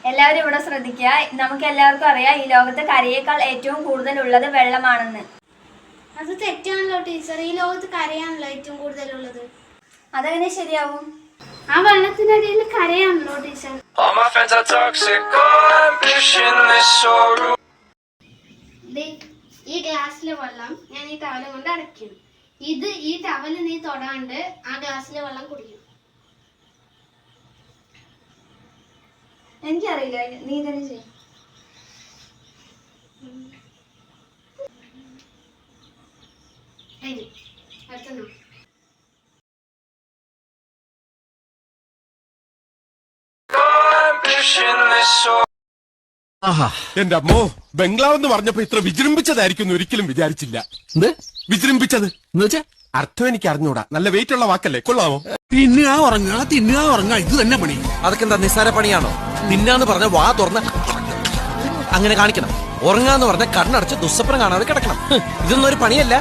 എല്ലാവരും ഇവിടെ ശ്രദ്ധിക്കുക. നമുക്ക് എല്ലാവർക്കും അറിയാം ഈ ലോകത്ത് കരയേക്കാൾ ഏറ്റവും കൂടുതലുള്ളത് വെള്ളമാണെന്ന്. അത് തെറ്റാണല്ലോ ടീച്ചർ. ഈ ലോകത്ത് കരയാണല്ലോ ഏറ്റവും കൂടുതലുള്ളത്. അതെങ്ങനെ ശരിയാവും? ആ വെള്ളത്തിനടിയിൽ കരയാണല്ലോ ടീച്ചർ. ഈ ഗ്ലാസ്സിലെ വെള്ളം ഞാൻ ഈ ടവല കൊണ്ട് അടയ്ക്കണം. ഈ ടവല് നീ തൊടാണ്ട് ആ ഗ്ലാസ്സിലെ വെള്ളം കുടിക്കണം. എനിക്കറിയില്ല, നീ തന്നെ ചെയ്യും. അടുത്ത എന്റെ അമ്മോ, ബംഗ്ലാവ് എന്ന് പറഞ്ഞപ്പോ ഇത്ര വിജൃംഭിച്ചതായിരിക്കും ഒരിക്കലും വിചാരിച്ചില്ല. വിജൃംഭിച്ചത് അർത്ഥം എനിക്ക് അറിഞ്ഞൂടാ. നല്ല വെയിറ്റ് ഉള്ള വാക്കല്ലേ, കൊള്ളാമോ? തിന്നുക ഉറങ്ങുക ഇത് തന്നെ പണി. അതൊക്കെ എന്താ നിസ്സാര പണിയാണോ? തിന്നാന്ന് പറഞ്ഞ വാ തുറന്ന് അങ്ങനെ കാണിക്കണം. ഉറങ്ങാന്ന് പറഞ്ഞ കണ്ണടച്ച് ദുസ്വപ്നം കാണാതെ കിടക്കണം. ഇതൊന്നും ഒരു പണിയല്ല.